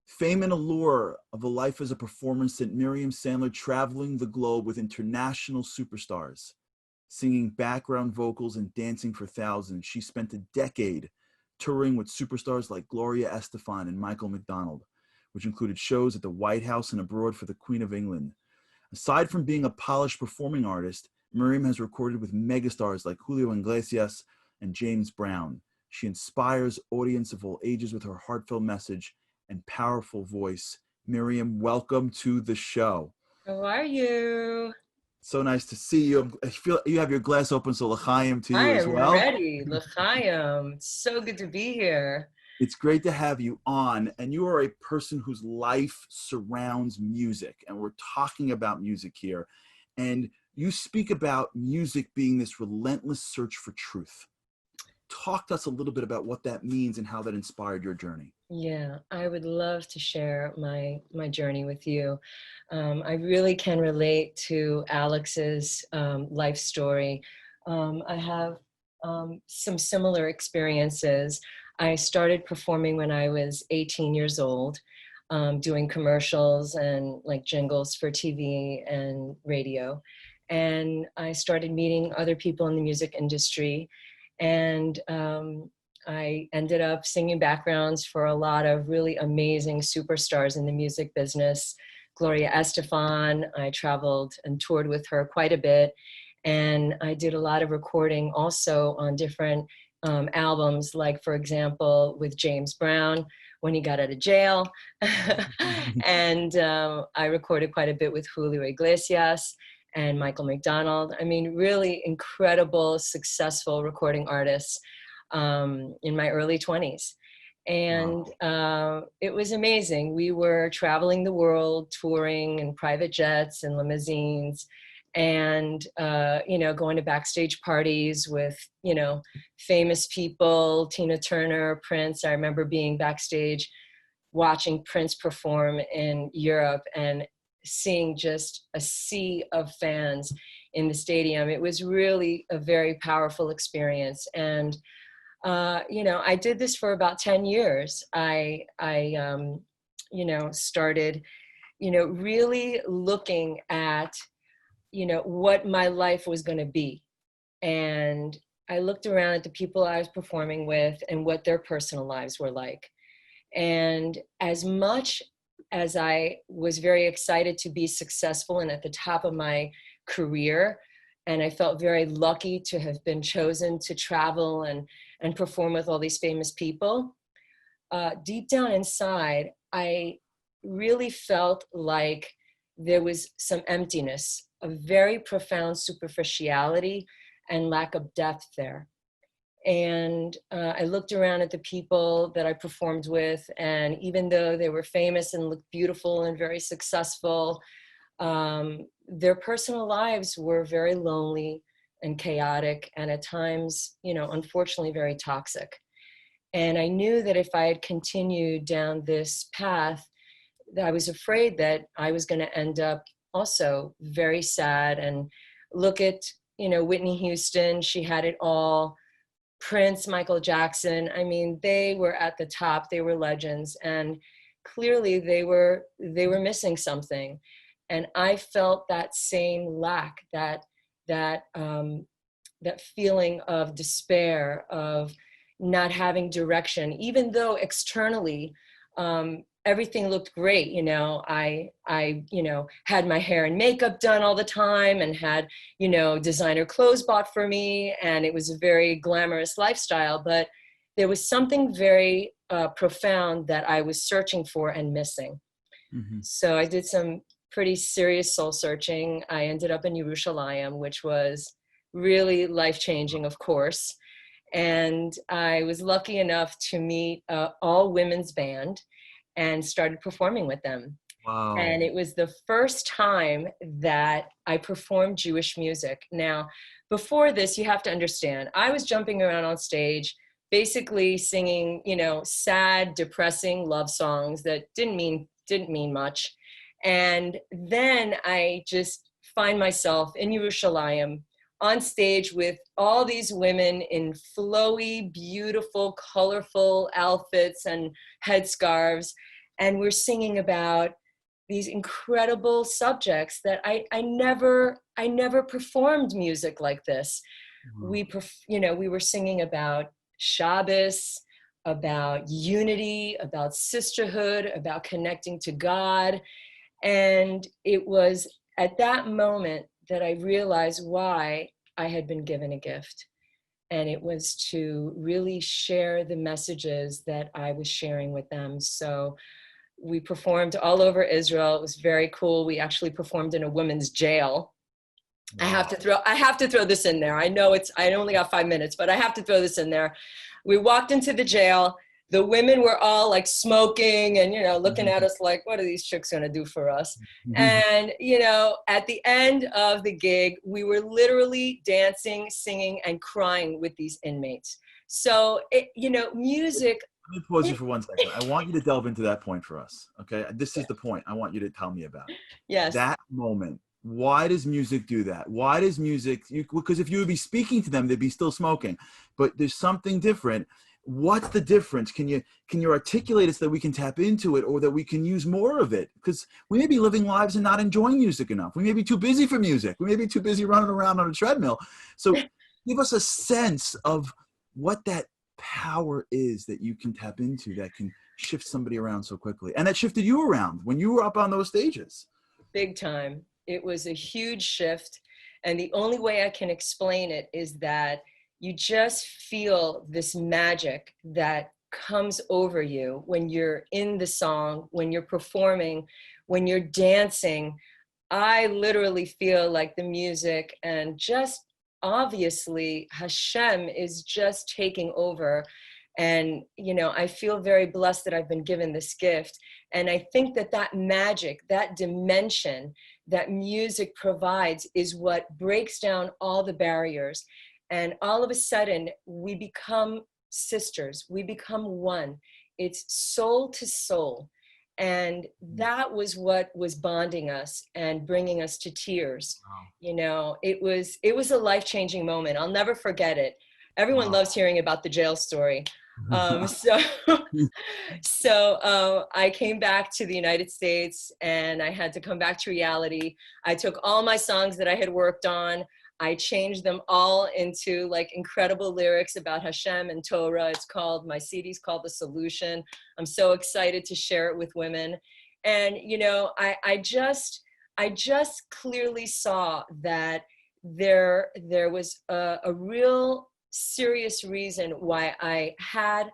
Fame and allure of a life as a performer sent Miriam Sandler traveling the globe with international superstars, singing background vocals and dancing for thousands. She spent a decade touring with superstars like Gloria Estefan and Michael McDonald, which included shows at the White House and abroad for the Queen of England. Aside from being a polished performing artist, Miriam has recorded with megastars like Julio Iglesias and James Brown. She inspires audience of all ages with her heartfelt message and powerful voice. Miriam, welcome to the show. How are you? So nice to see you. I feel you have your glass open, so l'chaim to you as well. I am ready. L'chaim. So good to be here. It's great to have you on. And you are a person whose life surrounds music. And we're talking about music here. And you speak about music being this relentless search for truth. Talk to us a little bit about what that means and how that inspired your journey. Yeah, I would love to share my journey with you. I really can relate to Alex's life story. I have some similar experiences. I started performing when I was 18 years old, doing commercials and like jingles for TV and radio. And I started meeting other people in the music industry. And I ended up singing backgrounds for a lot of really amazing superstars in the music business. Gloria Estefan, I traveled and toured with her quite a bit. And I did a lot of recording also on different albums, like, for example, with James Brown when he got out of jail. And I recorded quite a bit with Julio Iglesias and Michael McDonald. I mean, really incredible, successful recording artists in my early 20s. And it was amazing. We were traveling the world, touring in private jets and limousines, and going to backstage parties with famous people, Tina Turner, Prince. I remember being backstage watching Prince perform in Europe and seeing just a sea of fans in the stadium. It was really a very powerful experience. And I did this for about 10 years. I started, really looking at, what my life was going to be. And I looked around at the people I was performing with and what their personal lives were like. And as much as I was very excited to be successful and at the top of my career, and I felt very lucky to have been chosen to travel and perform with all these famous people, deep down inside, I really felt like there was some emptiness, a very profound superficiality and lack of depth there. And I looked around at the people that I performed with, and even though they were famous and looked beautiful and very successful, their personal lives were very lonely and chaotic, and at times, unfortunately, very toxic. And I knew that if I had continued down this path, that I was afraid that I was going to end up also very sad. And look at, Whitney Houston, she had it all. Prince, Michael Jackson, I mean, they were at the top, they were legends, and clearly they were missing something. And I felt that same lack, that feeling of despair, of not having direction, even though externally everything looked great. I had my hair and makeup done all the time and had, designer clothes bought for me. And it was a very glamorous lifestyle, but there was something very profound that I was searching for and missing. Mm-hmm. So I did some pretty serious soul searching. I ended up in Yerushalayim, which was really life-changing, of course. And I was lucky enough to meet an all-women's band and started performing with them. Wow. And it was the first time that I performed Jewish music. Now, before this, you have to understand, I was jumping around on stage, basically singing, sad, depressing love songs that didn't mean much. And then I just find myself in Yerushalayim on stage with all these women in flowy, beautiful, colorful outfits and headscarves. And we're singing about these incredible subjects that I never performed music like this. Mm-hmm. We were singing about Shabbos, about unity, about sisterhood, about connecting to God. And it was at that moment that I realized why I had been given a gift. And it was to really share the messages that I was sharing with them. So we performed all over Israel. It was very cool. We actually performed in a women's jail. Wow. I have to throw this in there. I know I only got 5 minutes, but I have to throw this in there. We walked into the jail. The women were all like smoking and, looking at us like, what are these chicks going to do for us? Mm-hmm. And, at the end of the gig, we were literally dancing, singing, and crying with these inmates. So, music me pause you for 1 second. I want you to delve into that point for us. Okay. This is the point I want you to tell me about. Yes. That moment. Why does music do that? Why does music, because if you would be speaking to them, they'd be still smoking, but there's something different. What's the difference? Can you articulate it so that we can tap into it, or that we can use more of it? Because we may be living lives and not enjoying music enough. We may be too busy for music. We may be too busy running around on a treadmill. So give us a sense of what that power is that you can tap into that can shift somebody around so quickly, and that shifted you around when you were up on those stages. Big time. It was a huge shift. And the only way I can explain it is that you just feel this magic that comes over you when you're in the song, when you're performing, when you're dancing. I literally feel like the music and just obviously Hashem is just taking over. And, you know, I feel very blessed that I've been given this gift. And I think that that magic, that dimension that music provides is what breaks down all the barriers. And all of a sudden, we become sisters. We become one. It's soul to soul. And that was what was bonding us and bringing us to tears. Wow. You know, it was a life-changing moment. I'll never forget it. Everyone loves hearing about the jail story. So I came back to the United States and I had to come back to reality. I took all my songs that I had worked on. I changed them all into like incredible lyrics about Hashem and Torah. My CD's called The Solution. I'm so excited to share it with women. And, you know, I just clearly saw that there was a real serious reason why I had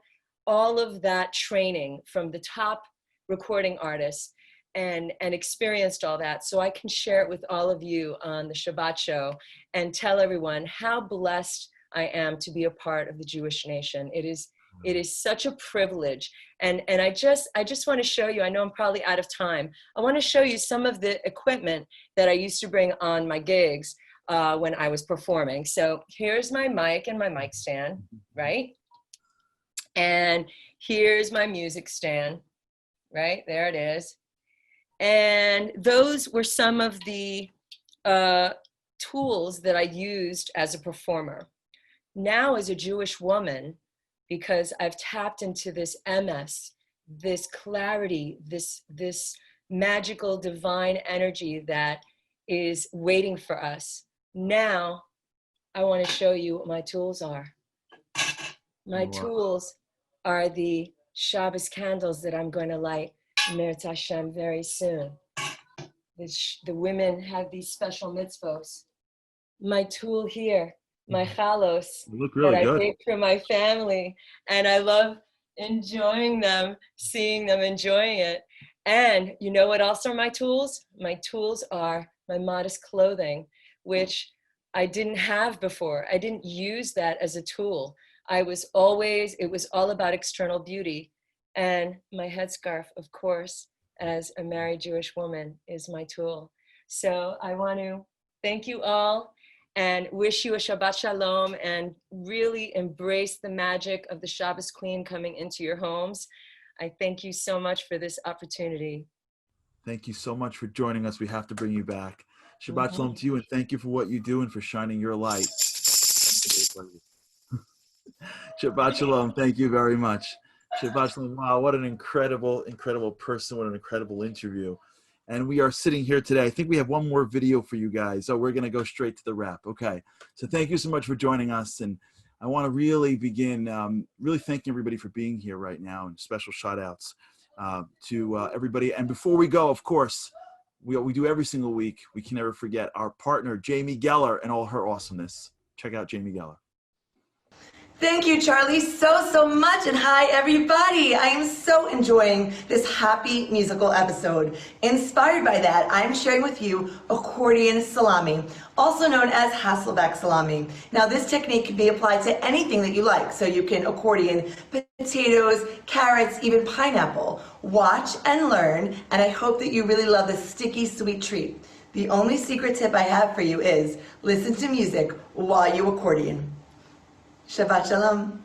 all of that training from the top recording artists and experienced all that, so I can share it with all of you on the Shabbat show and tell everyone how blessed I am to be a part of the Jewish nation. It is such a privilege. And I just want to show you, I know I'm probably out of time. I want to show you some of the equipment that I used to bring on my gigs when I was performing. So here's my mic and my mic stand, right? And here's my music stand, right? There it is. And those were some of the tools that I used as a performer. Now as a Jewish woman, because I've tapped into this MS, this clarity, this magical divine energy that is waiting for us. Now, I want to show you what my tools are. My tools are the Shabbos candles that I'm going to light, Mirz Hashem, very soon. The women have these special mitzvos. My tool here, my chalos, really that good. I make for my family. And I love enjoying them, seeing them enjoying it. And you know what else are my tools? My tools are my modest clothing, which I didn't have before. I didn't use that as a tool. It was all about external beauty. And my headscarf, of course, as a married Jewish woman, is my tool. So I want to thank you all and wish you a Shabbat Shalom and really embrace the magic of the Shabbos Queen coming into your homes. I thank you so much for this opportunity. Thank you so much for joining us. We have to bring you back. Shabbat Shalom to you, and thank you for what you do and for shining your light. Shabbat Shalom. Thank you very much. Shabbat Shalom. Wow, what an incredible, incredible person. What an incredible interview. And we are sitting here today. I think we have one more video for you guys. So we're going to go straight to the wrap. Okay. So thank you so much for joining us. And I want to really begin really thanking everybody for being here right now, and special shout outs to everybody. And before we go, of course, we do every single week. We can never forget our partner, Jamie Geller, and all her awesomeness. Check out Jamie Geller. Thank you, Charlie, so much. And hi, everybody. I am so enjoying this happy musical episode. Inspired by that, I'm sharing with you accordion salami, also known as Hasselback salami. Now, this technique can be applied to anything that you like. So you can accordion potatoes, carrots, even pineapple. Watch and learn, and I hope that you really love this sticky, sweet treat. The only secret tip I have for you is listen to music while you accordion. Shabbat Shalom.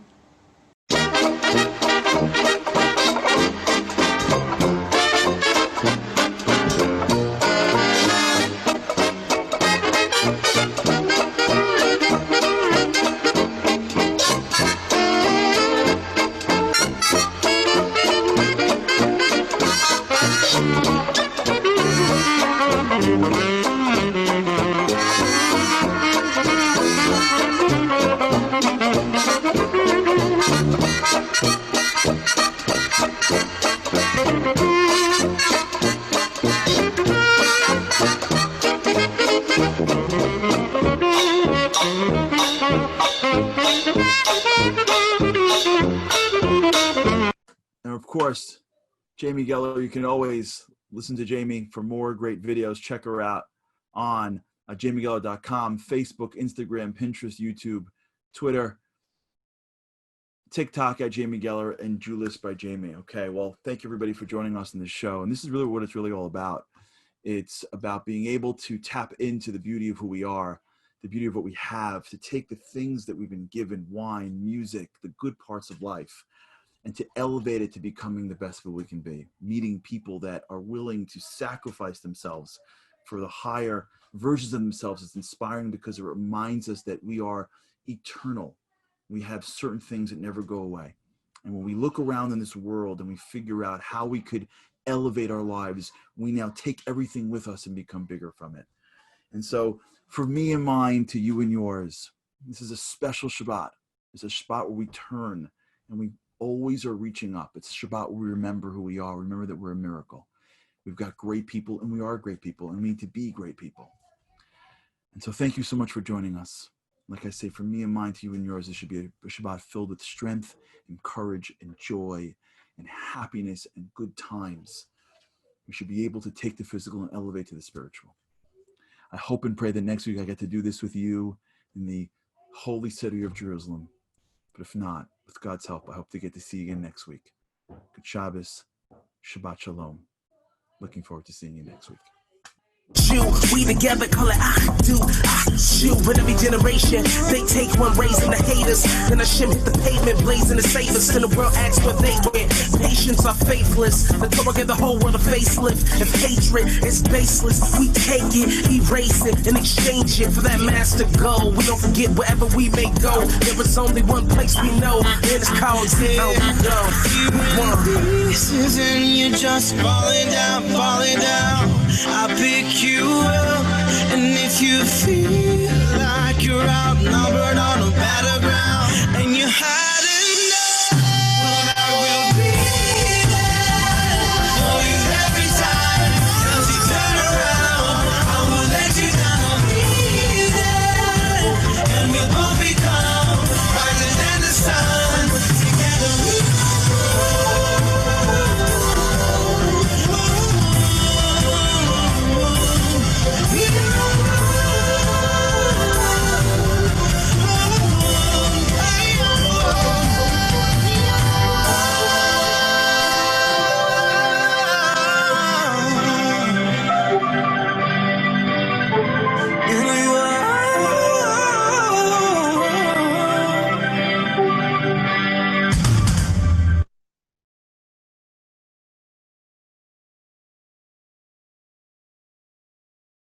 And of course, Jamie Geller, you can always listen to Jamie for more great videos. Check her out on jamiegeller.com, Facebook, Instagram, Pinterest, YouTube, Twitter, TikTok at Jamie Geller, and Julius by Jamie. Okay, well, thank you everybody for joining us in this show. And this is really what it's really all about. It's about being able to tap into the beauty of who we are, the beauty of what we have, to take the things that we've been given, wine, music, the good parts of life, and to elevate it to becoming the best that we can be, meeting people that are willing to sacrifice themselves for the higher versions of themselves. It's inspiring because it reminds us that we are eternal. We have certain things that never go away. And when we look around in this world and we figure out how we could elevate our lives, we now take everything with us and become bigger from it. And so for me and mine, to you and yours, this is a special Shabbat. It's a Shabbat where we turn and we always are reaching up. It's a Shabbat where we remember who we are, remember that we're a miracle. We've got great people and we are great people and we need to be great people. And so thank you so much for joining us. Like I say, from me and mine to you and yours, this should be a Shabbat filled with strength and courage and joy and happiness and good times. We should be able to take the physical and elevate to the spiritual. I hope and pray that next week I get to do this with you in the holy city of Jerusalem. But if not, with God's help, I hope to get to see you again next week. Good Shabbos, Shabbat Shalom. Looking forward to seeing you next week. We together call it shoot. With every generation, they take one, raising the haters. Then I shim hit the pavement, blazing the savers. Till the world asks where they went. Patients are faithless. The Torah gave the whole world a facelift. If hatred is baseless, we take it, erase it, and exchange it for that master goal. We don't forget wherever we may go. There is only one place we know, and it's called Zero. Pieces and you're just falling down, falling down. I pick you up, and if you feel like you're outnumbered,